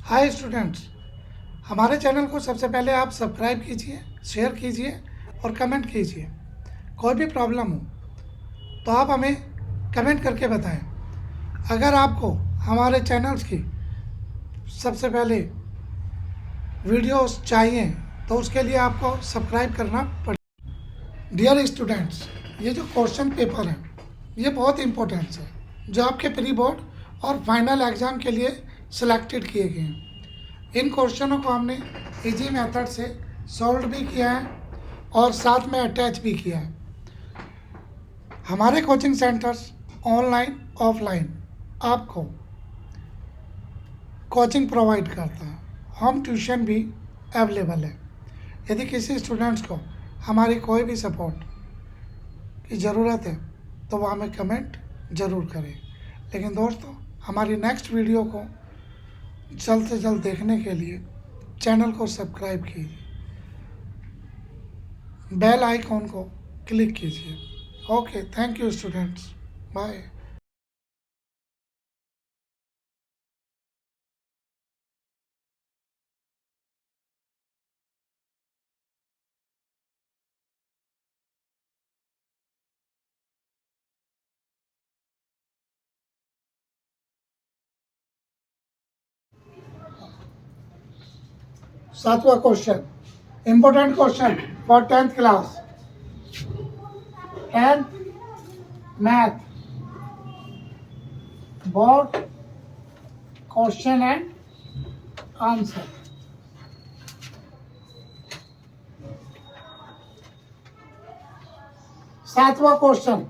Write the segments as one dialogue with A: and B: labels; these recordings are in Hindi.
A: हाय स्टूडेंट्स, हमारे चैनल को सबसे पहले आप सब्सक्राइब कीजिए, शेयर कीजिए और कमेंट कीजिए। कोई भी प्रॉब्लम हो तो आप हमें कमेंट करके बताएं। अगर आपको हमारे चैनल्स की सबसे पहले वीडियोस चाहिए तो उसके लिए आपको सब्सक्राइब करना पड़ेगा। डियर स्टूडेंट्स, ये जो क्वेश्चन पेपर है ये बहुत इम्पोर्टेंट है, जो आपके प्री बोर्ड और फाइनल एग्ज़ाम के लिए सिलेक्टेड किए गए हैं। इन क्वेश्चनों को हमने इजी मेथड से सॉल्व भी किया है और साथ में अटैच भी किया है। हमारे कोचिंग सेंटर्स ऑनलाइन ऑफलाइन आपको कोचिंग प्रोवाइड करता है। होम ट्यूशन भी अवेलेबल है। यदि किसी स्टूडेंट्स को हमारी कोई भी सपोर्ट की ज़रूरत है तो वह हमें कमेंट ज़रूर करें। लेकिन दोस्तों, हमारी नेक्स्ट वीडियो को जल्द से जल्द देखने के लिए चैनल को सब्सक्राइब कीजिए, बेल आइकॉन को क्लिक कीजिए। Okay, thank you students, bye. सातवां question, important question for 10th class, 10th math board question and answer. सातवां क्वेश्चन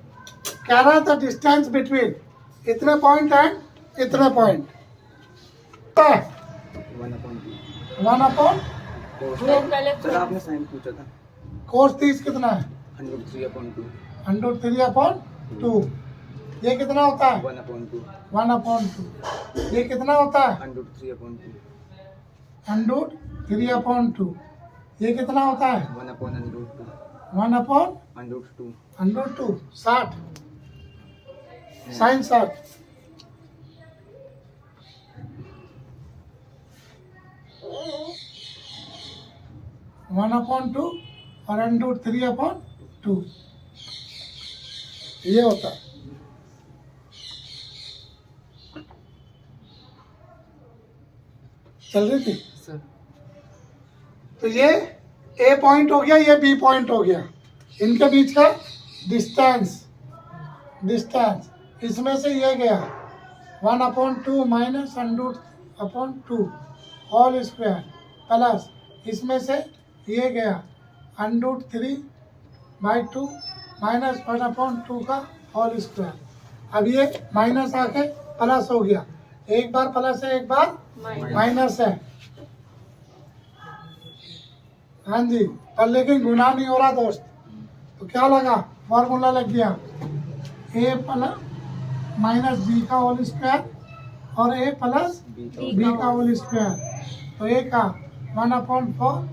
A: कह रहा था डिस्टेंस बिटवीन इतने पॉइंट एंड इतने पॉइंट 1/2।
B: सर आपने साइन पूछा था।
A: कोस 30 कितना है?
B: √3/2
A: √3/2। ये कितना होता है?
B: 1/2
A: 1/2। ये कितना होता है?
B: √3/2
A: √3/2। ये कितना होता है?
B: 1/√2
A: 1/√2।
B: 1/2
A: 60 साइन 60। वन अपॉन टू और √3/2 ये होता है। चल रही थी
B: सर।
A: तो ये ए पॉइंट हो गया, ये बी पॉइंट हो गया। इनके बीच का डिस्टेंस इसमें से ये गया 1/2 माइनस √2 होल स्क्वायर प्लस इसमें से ये गया √3/2 माइनस 1/2 का होल स्क्वायर। अब ये माइनस आके प्लस हो गया। एक बार प्लस है, एक बार माइनस है। हाँ जी, पर लेकिन गुना नहीं हो रहा दोस्त। तो क्या लगा? फॉर्मूला लग गया a प्लस माइनस बी का होल स्क्वायर और a प्लस बी का होल स्क्वायर। तो a का 1/4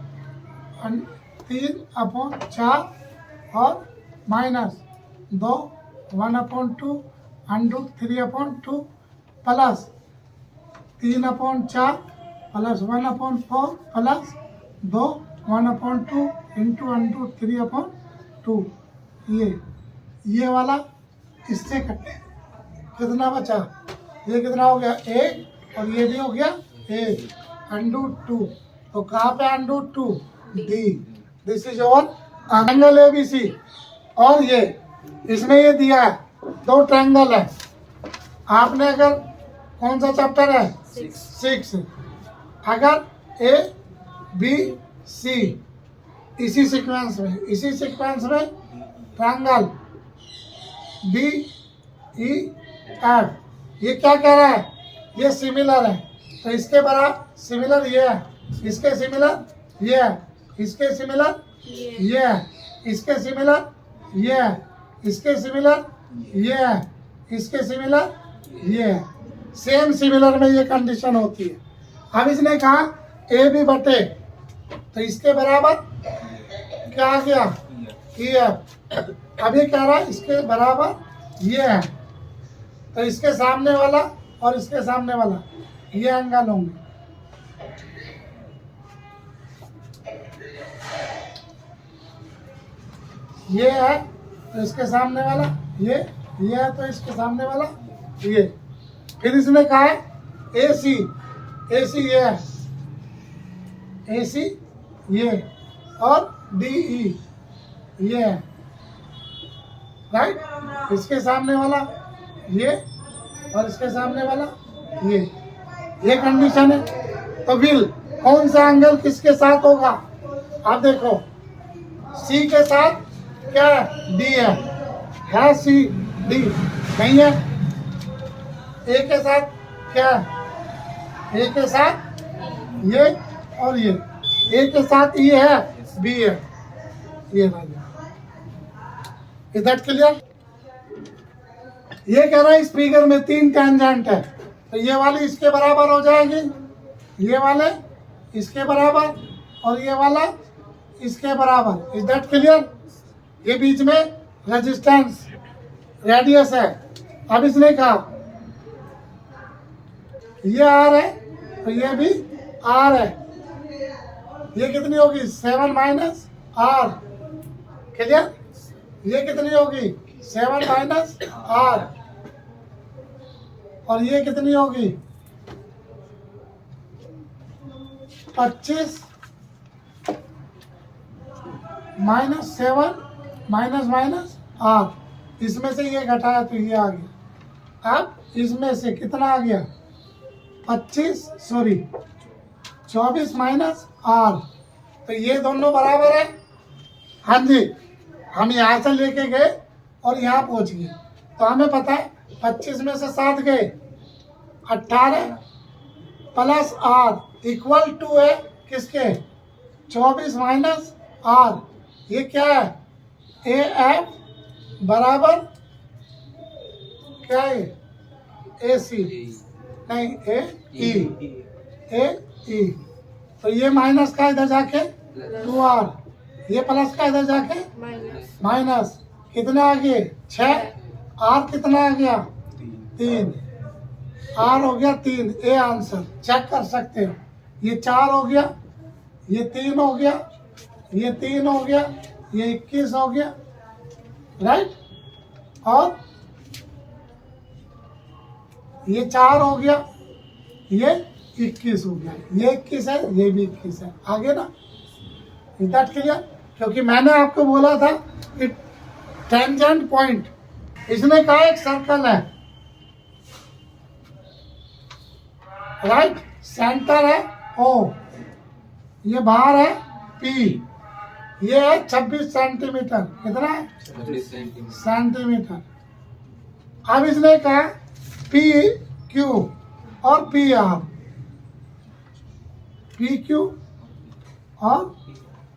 A: 3/4 और minus 2 1/2 √3/2 plus 3/4 plus 1/4 plus 2 1/2 into √3/2। ये वाला इससे कटे, कितना बचा? ये कितना हो गया? 1 और ये भी हो गया 1 √2। तो कहाँ पे √2? डी। दिस इज और एंगल ABC। और ये इसमें ये दिया है 2 ट्रायंगल है। आपने अगर कौन सा चैप्टर है? 6। अगर ABC इसी सीक्वेंस में ट्रायंगल BEF, ये क्या कह रहा है? ये सिमिलर है। तो इसके बराबर सिमिलर ये है, इसके सिमिलर ये है, इसके सिमिलर ये है, इसके सिमिलर ये है, इसके सिमिलर ये है, इसके सिमिलर ये है। सेम सिमिलर में ये कंडीशन होती है। अब इसने कहा AB बटे, तो इसके बराबर क्या आ गया? EF। अभी कह रहा है इसके बराबर ये है, तो इसके सामने वाला और इसके सामने वाला ये एंगल होंगे। ये है तो इसके सामने वाला ये है तो इसके सामने वाला ये। फिर इसने कहा है AC ये है, AC ये और DE ये है, राइट। इसके सामने वाला ये और इसके सामने वाला ये कंडीशन है। तो विल कौन सा एंगल किसके साथ होगा? आप देखो C के साथ क्या है? D है C D नहीं है। A के साथ क्या है? A के साथ ये और ये। A के साथ E है, B है, ये इधर क्लियर। ये कह रहा है इस फिगर में 3 टेंजेंट है तो ये वाली इसके बराबर हो जाएगी, ये वाले इसके बराबर और ये वाला इसके बराबर। Is that clear? ये बीच में रेजिस्टेंस रेडियस है। अब इसने कहा ये R है तो ये भी R है। ये कितनी होगी? 7 माइनस R। क्लियर? ये कितनी होगी? 7 माइनस R। और ये कितनी होगी? 25 माइनस 7 माइनस R। इसमें से ये घटाया तो ये आ गया। अब इसमें से कितना आ गया? 24 माइनस R। तो ये दोनों बराबर है। हाँ जी, हम यहाँ से लेके गए और यहाँ पहुँच गए तो हमें पता है 25 में से 7 गए 18 प्लस R इक्वल टू है किसके? 24 माइनस R। ये क्या है? AF बराबर क्या है? AC नहीं AE। तो ये माइनस का इधर जाके 2R, ये प्लस का इधर जाके माइनस। कितना आ गए? 6। R कितना आ गया? 3। R हो गया 3। ए आंसर चेक कर सकते हो। ये 4 हो गया, ये 3 हो गया, ये 3 हो गया, ये 21 हो गया, राइट। और ये 4 हो गया, ये 21 हो गया। ये 21 है, ये भी 21 है। आगे ना, इज दैट क्लियर? क्योंकि मैंने आपको बोला था कि टेंजेंट पॉइंट, इसने कहा एक सर्कल है, राइट। सेंटर है O, ये बाहर है P, ये है 26 सेंटीमीटर। कितना है?
B: 26
A: सेंटीमीटर। अब इसने कहा PQ और PR, PQ और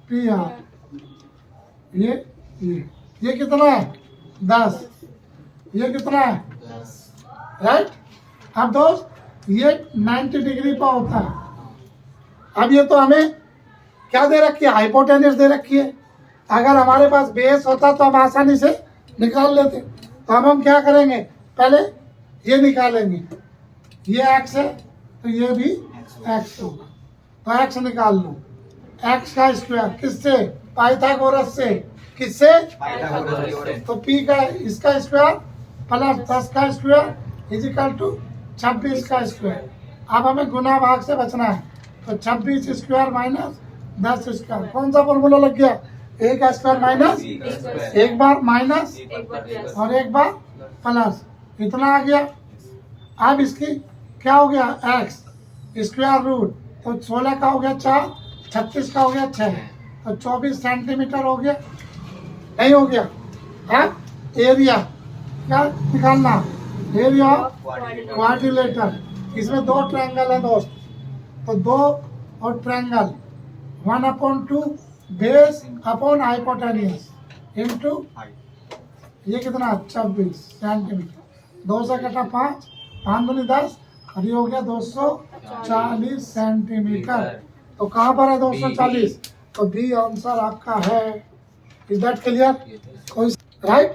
A: PR, ये कितना है? 10। ये कितना है? राइट। अब दोस्त ये 90 डिग्री पर होता है। अब ये तो हमें क्या दे रखी है? हाइपोटेन्यूस दे रखी है। अगर हमारे पास बेस होता तो हम आसानी से निकाल लेते। तो हम क्या करेंगे? पहले ये निकालेंगे। ये x है तो ये भी x होगा। तो x निकाल लो। x का स्क्वायर किससे? पाइथागोरस से। किससे? तो p का इसका स्क्वायर प्लस 10 का स्क्वायर इज इक्वल टू 26 का स्क्वायर। अब हमें गुना भाग से बचना है तो 26 स्क्वायर माइनस 10 स्क्वायर। कौन सा फॉर्मूला लग गया? a का स्क्वायर माइनस, एक बार माइनस और एक बार प्लस, इतना आ गया। अब इसकी क्या हो गया? x स्क्वायर रूट, तो 16 का हो गया 4, 36 का हो गया 6, तो 24 सेंटीमीटर हो गया। नहीं हो गया? अब एरिया क्या निकालना? Area quadrilateral. इसमें 2 ट्रायंगल है दोस्त, तो 2 और triangle 1/2 base upon hypotenuse into ये कितना? 26 सेंटीमीटर। 2 से कटा 5, 5 दूनी 10 और ये हो गया 240 सेंटीमीटर। तो कहाँ पर है 240? तो बी आंसर आपका है। Is that clear? कोई राइट।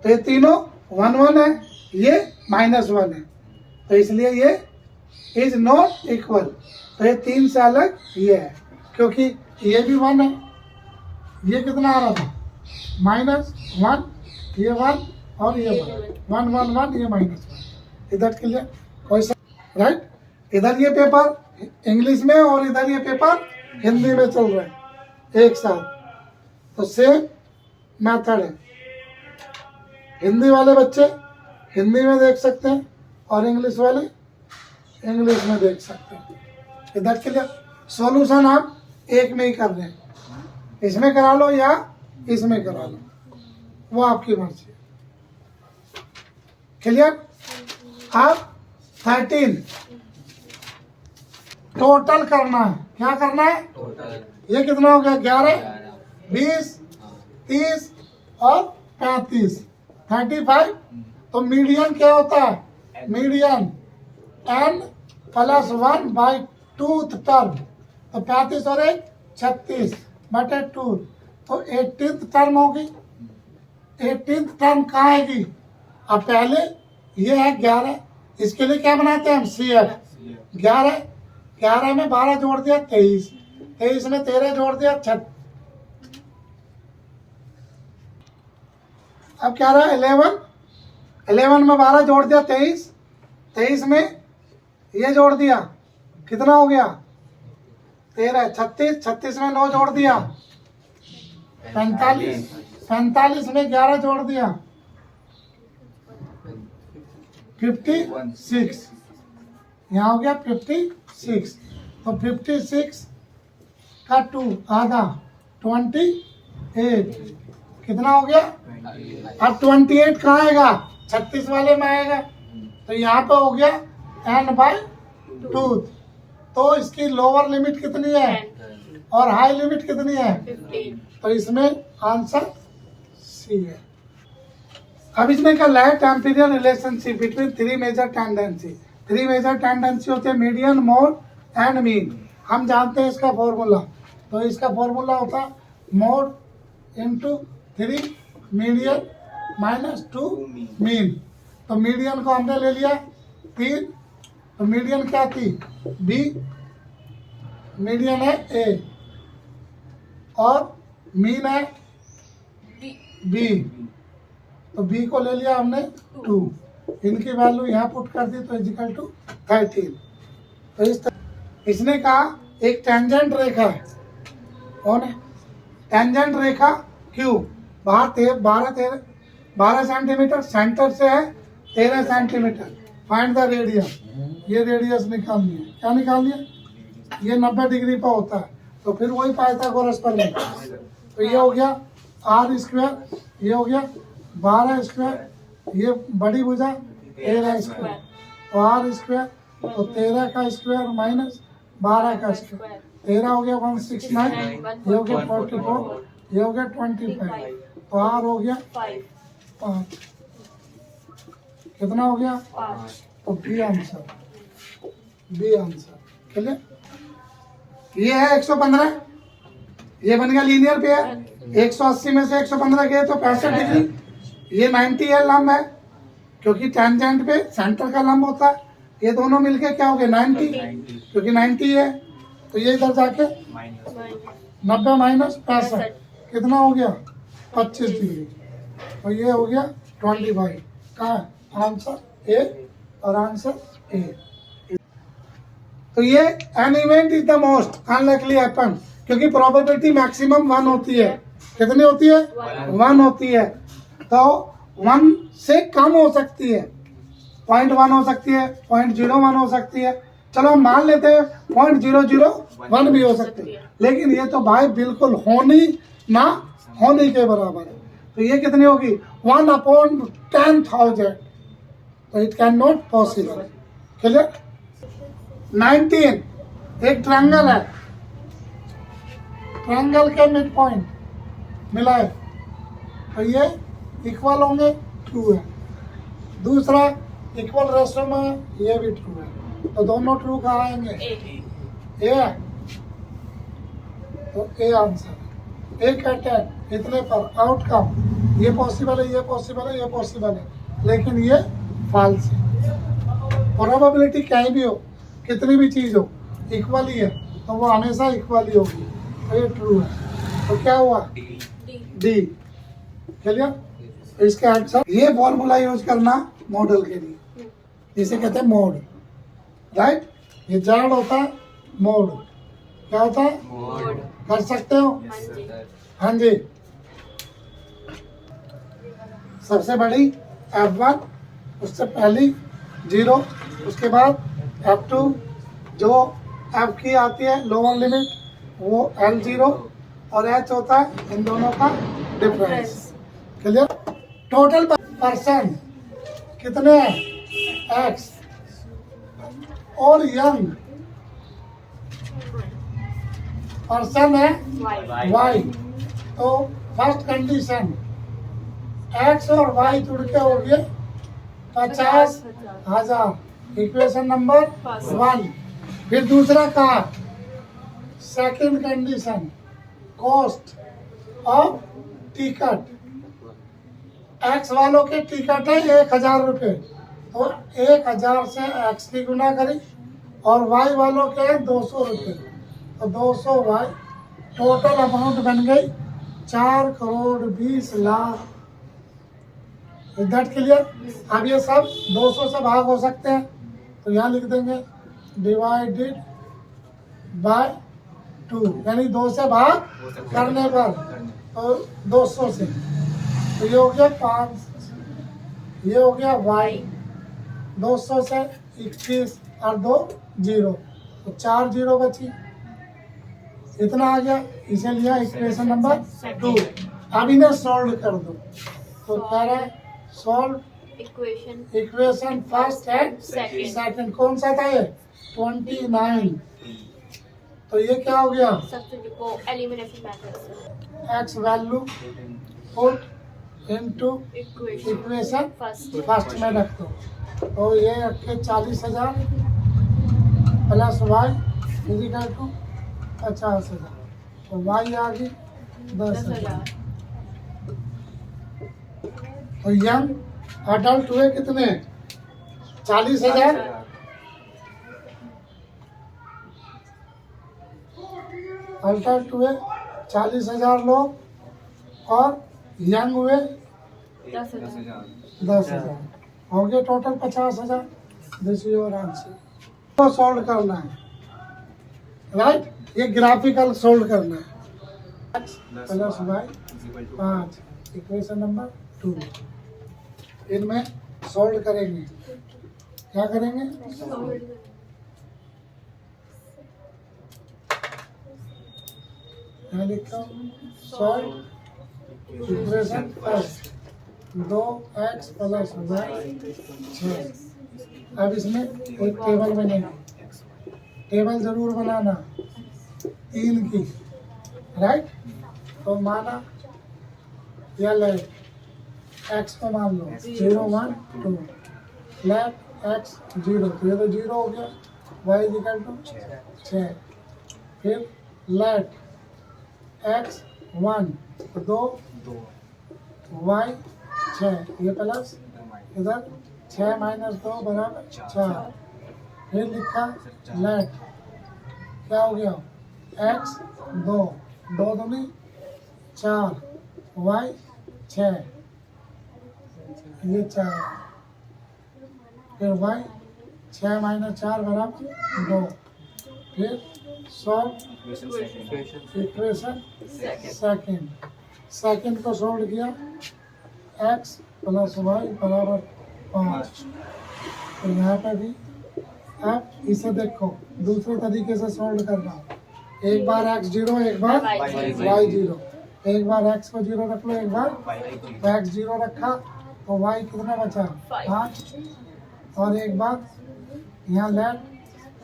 A: तो ये तीनों 1 1 है, ये -1 है, तो इसलिए ये इज नॉट इक्वल। तो ये 3 से अलग ये है, क्योंकि ये भी 1 है, ये कितना आ रहा था -1, ये 1 और ये 1 1 1 1, ये -1। इधर क्लियर? कोई सा राइट? इधर ये पेपर इंग्लिश में और इधर ये पेपर हिंदी में चल रहा है एक साथ, तो सेम मेथड है। हिंदी वाले बच्चे हिंदी में देख सकते हैं और इंग्लिश वाले इंग्लिश में देख सकते हैं। इधर के लिए सॉल्यूशन आप एक में ही कर रहे हैं, इसमें करा लो या इसमें करा लो, वो आपकी मर्जी है। क्लियर? अब 13 टोटल करना है। क्या करना है? ये कितना हो गया? 11, 20, 30 और 35, 35। तो मीडियन क्या होता है? मीडियन n + 1/2 टर्म, तो 35 और 1 36/2, तो 18th टर्म होगी। 18th टर्म कहाँ आएगी? अब पहले ये है 11, इसके लिए क्या बनाते हैं हम? CF। 11 में 12 जोड़ दिया 23, 23 में 13 जोड़ दिया 6। अब क्या रहा? 11 में 12 जोड़ दिया 23, 23 में ये जोड़ दिया, कितना हो गया? 13, 36, 36 में 9 जोड़ दिया 45, 45 में 11 जोड़ दिया 56, यहाँ हो गया 56। तो 56 का 2 आधा 28, कितना हो गया? अब 28 कहाँ आएगा? 36 वाले में आएगा, तो यहाँ पे हो गया n/2। तो इसकी लोअर लिमिट कितनी है और हाई लिमिट कितनी है?
C: 15।
A: तो इसमें आंसर सी है। अब इसमें क्या है? Temperature relationship between 3 major tendency. 3 major tendency होते हैं मीडियन, मोड एंड मीन। हम जानते हैं इसका फॉर्मूला, तो इसका फॉर्मूला होता है मोड इंटू 3 मीडियन -2 मीन। तो मीडियन को हमने ले लिया 3, तो मीडियन क्या थी? बी, मीडियन है ए और मीन है बी, तो बी को ले लिया हमने 2, इनकी वैल्यू यहाँ पुट कर दी, तो इजिकल टू 13। तो इस तरह इसने कहा एक टेंजेंट रेखा है, कौन है? टेंजेंट रेखा क्यू, बाहर 12 सेंटीमीटर, सेंटर से है 13 सेंटीमीटर। Find the radius. ये रेडियस निकालनी है। क्या निकालनी है? ये 90 डिग्री पर होता है, तो फिर वही पाइथागोरस पर लेंगे। तो ये हो गया r², ये हो गया 12², ये बड़ी भुजा 13², तो r², तो 13 का स्क्वायर माइनस 12 का स्क्वायर, 13 हो गया 169, ये हो गया 44, ये हो गया 25, तो r हो गया 5। कितना हो गया? 5। तो बी आंसर, बी आंसर। चलिए, ये है 115, ये बन गया लीनियर पेयर। 180 में से 115 गए तो 65 डिग्री। ये 90 है, लंब है, क्योंकि टेंजेंट पे सेंटर का लंब होता है। ये दोनों मिलके क्या हो गए? 90, क्योंकि 90 है, तो ये इधर जाके 90 माइनस 65 कितना हो गया? 25 डिग्री। तो ये हो गया 25 का आंसर ए और आंसर ए। तो ये an event is the most unlikely happen, क्योंकि प्रोबेबिलिटी मैक्सिमम 1 होती है। कितनी होती है? 1 होती है। तो 1 से कम हो सकती है, 0.1 हो सकती है, 0.01 हो सकती है। चलो हम मान लेते हैं 0.001 भी हो सकती है, लेकिन ये तो भाई बिल्कुल होनी ना होने के बराबर है। तो ये कितनी होगी? 1/10,000। तो it can not possible. Clear? 19 एक ट्रायंगल है, ट्रायंगल के मिड पॉइंट मिलाए, तो ये इक्वल होंगे, ट्रू है। दूसरा इक्वल रेशो में, ये भी ट्रू है। तो दोनों ट्रू कहाँ आएंगे? ए है, तो ए आंसर। ए का 10 इतने पर आउटकम ये पॉसिबल है, ये पॉसिबल है, ये पॉसिबल है, लेकिन ये फॉल्स है। प्रोबेबिलिटी कहीं भी हो, कितनी भी चीज़ हो इक्वल ही है तो वो हमेशा इक्वल ही होगी, तो ये ट्रू है। तो क्या हुआ? डी। क्लियर? इसका आंसर ये फॉर्मूला यूज करना मॉडल के लिए, जिसे कहते हैं मोड, राइट? ये जाड़ होता है मोड, क्या होता है?
B: मोड।
A: कर सकते हो? हाँ जी। सबसे बड़ी F1, उससे पहली 0, उसके बाद F2, जो F की आती है लोअर लिमिट वो L0 और H होता है इन दोनों का डिफरेंस। क्लियर? टोटल पर्सन कितने हैं? X और यंग पर्सन है Y। तो फर्स्ट कंडीशन X और Y जुड़ के हो गए 50,000, इक्वेशन नंबर 1। फिर दूसरा कहा second condition cost of ticket, X वालों के टिकट है 1,000 रुपये, तो 1,000 से X की गुना करी, और Y वालों के हैं 200 रुपये, तो 200 Y, टोटल अमाउंट बन गई 4,20,00,000। That clear? अब ये सब 200 से भाग हो सकते हैं, तो यहाँ लिख देंगे डिवाइडेड बाय 2, यानी 2 से भाग करने पर, तो 200 से, तो ये हो गया 5, ये हो गया Y, 200 से 21 और 2 0, तो 4 0 बची, इतना आ गया, इसे लिया इक्वेशन नंबर 2। अब इन्हें सॉल्व कर दो, तो कह रहा है solve equation first and second. कौन सा था ये? 29। तो ये क्या हो गया? X value put into equation first में रख दो, तो ये रखे 40,000 प्लस वाई इजिकल टू 50,000, तो वाई आ गई 10,000। तो यंग अडल्ट हुए कितने? 40,000। अडल्ट हुए 40,000 लोग, और यंग हुए 10,000, हो गए total 50,000। This is your answer. तो सॉल्व करना है, राइट? ये ग्राफिकल सॉल्व करना है। Plus Y 5, equation number 2। इनमें सॉल्व करेंगे, क्या करेंगे? यहाँ लिखता हूँ solve equation first, 2x plus Y 6। अब इसमें एक टेबल बनेगा, टेबल जरूर बनाना 3 की, राइट? तो माना या लेट x को मान लो 0 1 2, लेट x 0, तो ये तो 0 हो गया, y इक्वल टू 6। फिर लेट x 1 तो 2, y 6, ये प्लस इधर 6 माइनस 2 बराबर 4। फिर लिखा लेट क्या हो गया? x 2, 2 दूनी 4, y 6, ये 4, फिर y 6 माइनस 4 बराबर 2। फिर सॉल्व इक्वेशन सेकंड को सॉल्व किया, x प्लस वाई बराबर 5। तो यहाँ पे भी अब इसे देखो दूसरे तरीके से सॉल्व करना, एक बार x 0, एक बार y 0, एक बार x को 0 रख लो, एक बार x 0 रखा, तो y कितना बचा? 5, और एक बार यहाँ लेट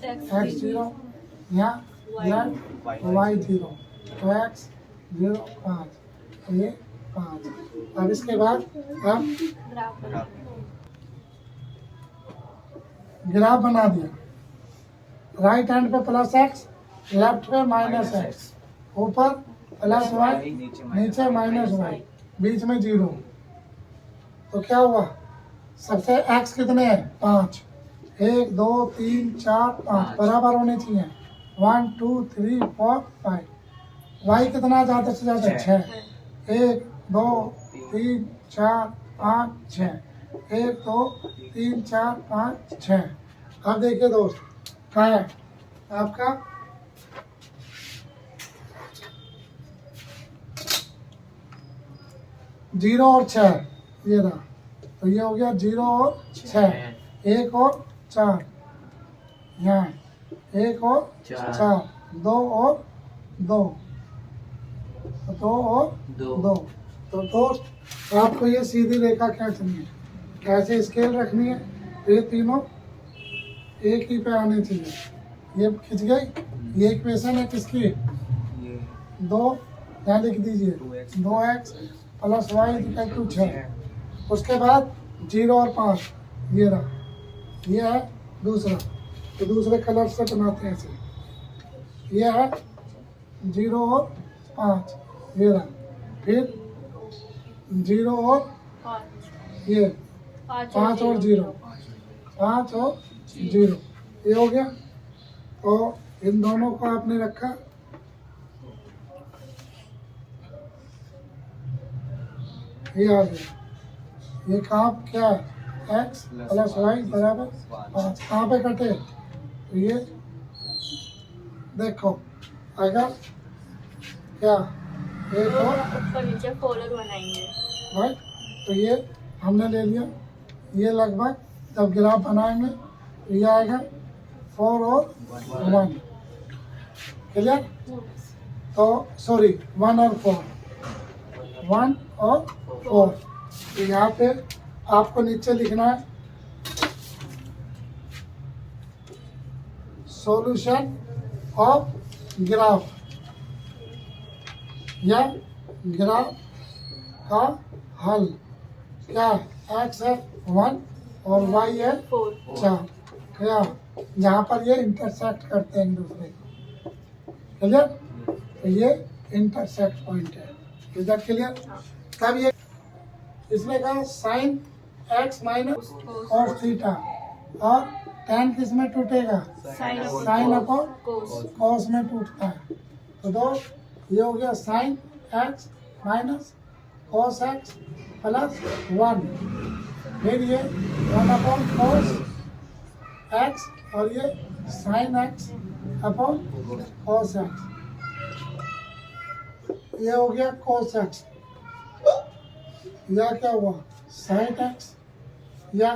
A: x 0, यहाँ लेट y 0, तो x 0 5, तो ये 5। अब इसके बाद हम ग्राफ बना दिया, राइट हैंड पे प्लस एक्स, लेफ्ट पे माइनस एक्स, ऊपर प्लस वाई, नीचे माइनस वाई, बीच में 0। तो क्या हुआ? सबसे एक्स कितने हैं? 5, 1 2 3 4 5 बराबर होने चाहिए। 1 2 3 4 5। वाई कितना ज़्यादा से ज़्यादा? 6। 1 2 3 4 5 6। 1 2 3 4 5 6। अब देखिए दोस्त, कहाँ है आपका? 0 और 6, ये रहा। तो ये हो गया 0 और 6, 1 और 4, यहाँ 1 और 4, 2 और 2, 2 और 2। तो दोस्त आपको ये सीधी रेखा खींचनी है। कैसे स्केल रखनी है? तो ये तीनों एक ही पे आने चाहिए। ये खिंच गई। ये इक्वेशन है किसकी?
B: ये
A: 2, यहाँ लिख दीजिए 2x plus Y equal to 6। उसके बाद 0 और 5, ये रहा। ये है दूसरा, तो दूसरे कलर से बनाते हैं इसे। ये है 0 और 5, ये रहा। फिर 0 और ये 5 और 0, 5 और 0, ये हो गया। तो इन दोनों को आपने रखा। ये आ गया। ये कहाँ क्या है? x प्लस वाई बराबर 5। कहाँ पे कटे? तो ये देखो आएगा क्या? एक और
C: ऊपर नीचे फॉलोअर बनाएंगे।
A: राइट। तो ये हमने ले लिया। ये लगभग जब ग्राफ बनाएंगे तो ये आएगा 4 और 1। क्लियर? तो सॉरी 1 और 4, 1 और 4। तो यहाँ पे आपको नीचे लिखना है सॉल्यूशन ऑफ ग्राफ, या ग्राफ का हल। क्या? x है 1 और y है 4। क्या? यहाँ पर ये इंटरसेक्ट करते हैं एक दूसरे को। क्लियर? तो ये इंटरसेक्ट पॉइंट है। Is that clear? तब ये इसमें कहा sine x minus cos theta, और tan किस में टूटेगा? साइन अपॉन cos में टूटता है। तो दो ये हो गया sine x minus cos x plus 1। फिर ये 1 अपॉन cos x, और ये sine x upon cos x। ये हो गया cos x, या क्या हुआ? साइन x, या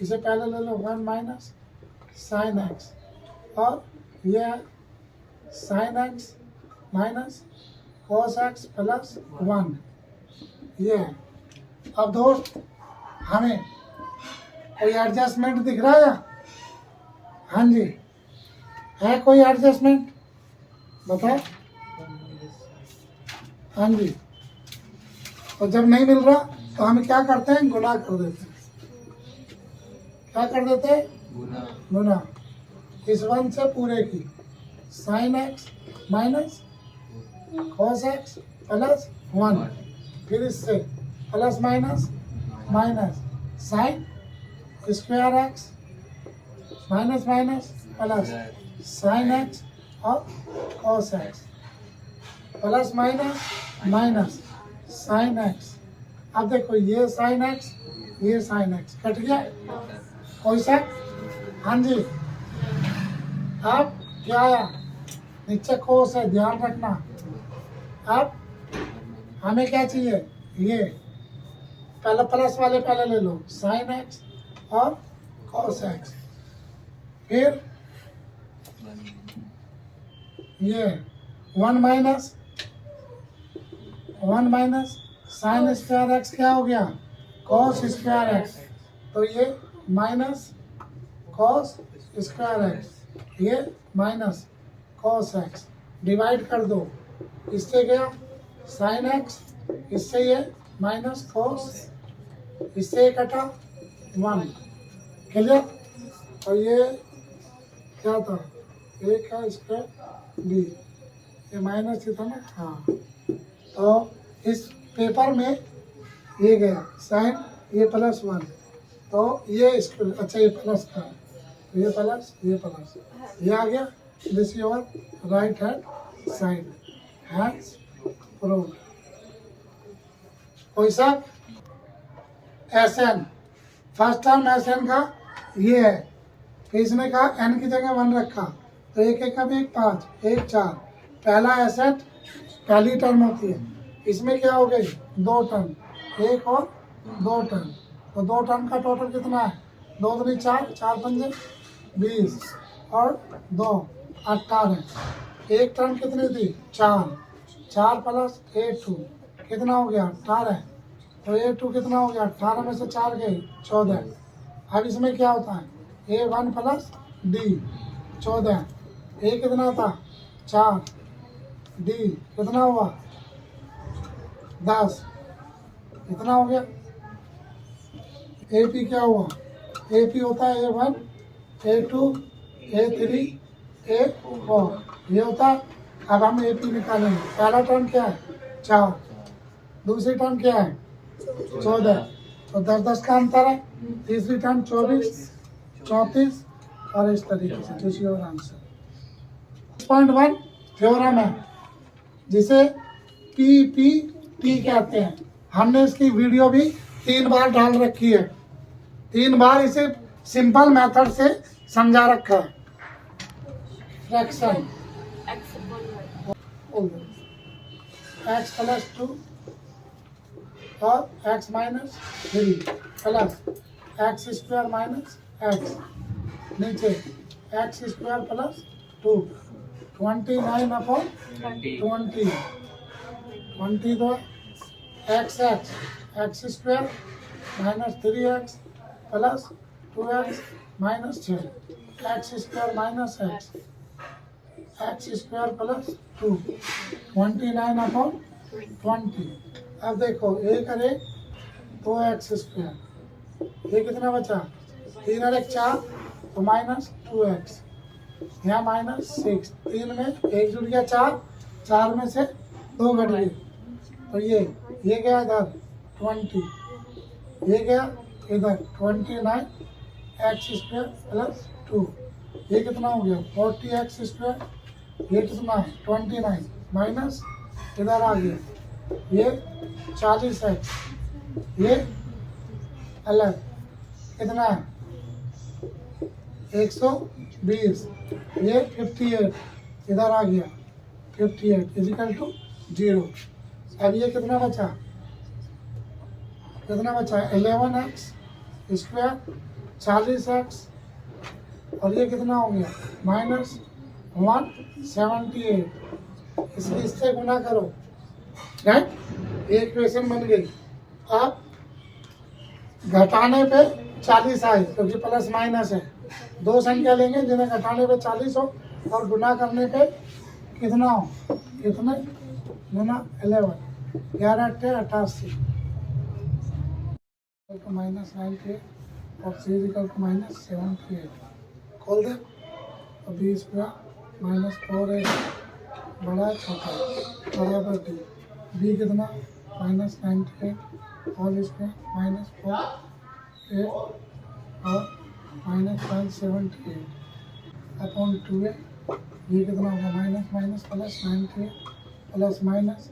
A: इसे पहले ले लो 1 माइनस साइन x, और यह sine x minus cos x plus 1। ये है। अब दोस्त हमें कोई एडजस्टमेंट दिख रहा है? हाँ जी, है कोई एडजस्टमेंट? बताओ। हाँ जी। तो जब नहीं मिल रहा तो हम क्या करते हैं? गुना कर देते हैं। क्या कर देते हैं? गुना। इस 1 से पूरे की sine x minus cos x plus 1। फिर इससे plus minus minus sine square x minus minus plus sine x और cos x plus minus minus sine x। अब देखो ये साइन x, ये साइन x कट गया। कोई सा? हाँ जी। अब क्या आया? नीचे cos है, ध्यान रखना। अब हमें क्या चाहिए? ये पहले प्लस वाले पहले ले लो, साइन x और cos x। फिर ये 1 माइनस साइन स्क्वायर x क्या हो गया? cos square x। तो ये माइनस cos स्क्वायर x, ये माइनस cos x। डिवाइड कर दो, इससे क्या? साइन x, इससे ये माइनस cos, इससे ये कटा 1। क्लियर? और ये क्या था? a का स्क्वायर b, ये माइनस ही था ना? हाँ। तो इस पेपर में ये गया साइन, ये प्लस 1, तो ये स्क्वायर, अच्छा ये प्लस का, ये प्लस ये प्लस ये आ गया. This your right hand side hands proved. कोई शक? SN फर्स्ट टर्म SN का ये है. तो इसने कहा n की जगह 1 रखा तो एक एक का भी 5 1 4. पहला एसेट पहली टर्म होती है. इसमें क्या हो गई 2 टर्म 1 और 2 टर्म. तो 2 टर्म का टोटल कितना है 2 दूनी 4 4 पंजे 20 और 2 18. एक टर्म कितनी थी 4 4 प्लस A2 कितना हो गया 18. तो A2 कितना हो गया 18 में से 4 गए 14. अब इसमें क्या होता है A1 प्लस D 14. A कितना था 4 D कितना हुआ 10. कितना हो गया. AP क्या हुआ AP होता है A1 A2 A3 A4 ये होता है. अब हम AP निकालेंगे. पहला टर्म क्या है 4. दूसरी टर्म क्या है 14. तो 10 का अंतर है. तीसरी टर्म 24 34 और इस तरीके से. This your answer. 6.1 थ्योरम है जिसे PPT कहते हैं. हमने इसकी वीडियो भी 3 बार डाल रखी है. 3 बार इसे सिंपल मेथड से समझा रखा है. Fraction
C: X upon Y.
A: x plus 2 और x minus 3 plus x square minus x नीचे x स्क्वायर प्लस 2 29 अपॉन 20 दो x square minus 3x plus 2x minus 6 x square minus x square plus 2 29 upon 20. अब देखो 1 और 1 2x स्क्वायर. ये कितना बचा 3 और 1 4 तो माइनस 2x. यहाँ माइनस 6. 3 में 1 जुड़ गया 4 में से 2 घट गए. तो ये गया इधर 20 ये गया इधर 29 x स्क्वायर प्लस 2. ये कितना हो गया 40x स्क्वायर. ये कितना 29 माइनस इधर आ गया ये 40x. ये अलग कितना है 120. ये 58 इधर आ गया 58 इजिकल टू 0. अब ये कितना बचा 11x स्क्वायर 40x और ये कितना हो गया माइनस 178. इससे गुना करो राइट. ये इक्वेशन बन गई. अब घटाने पे 40 आए क्योंकि प्लस माइनस है. 2 संख्या लेंगे जिन्हें घटाने पे 40 हो और गुना करने पे कितना हो कितने गुना 11 11 88 माइनस 98 और C इक्वल टू माइनस 78. खोल दे तो 20 का माइनस 4 बड़ा छोटा बराबर D. B कितना माइनस 98 और इसका माइनस 4 और माइनस 578 अपॉन 2a. ये कितना होगा minus minus plus 98 plus minus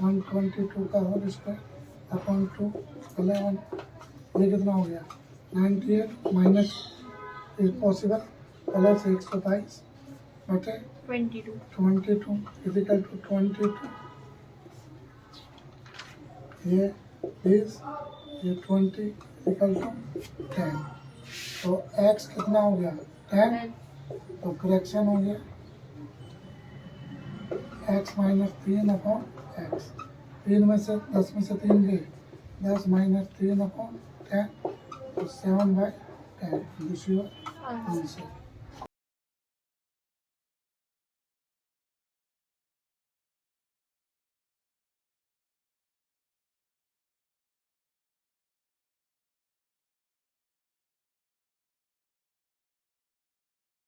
A: 122 का होल स्क्वायर अपॉन 2 11. ये कितना हो गया 98 माइनस पॉसिबल प्लस 122 बटे 22 इजिकल टू 22. ये 20 ये 20 इजिकल टू 10. तो x कितना हो गया 10. तो करेक्शन हो गया x माइनस 3 अपॉन x. 3 में से 10 में से 3 गए 10 माइनस 3 अपॉन 10 तो 7/10. This your answer.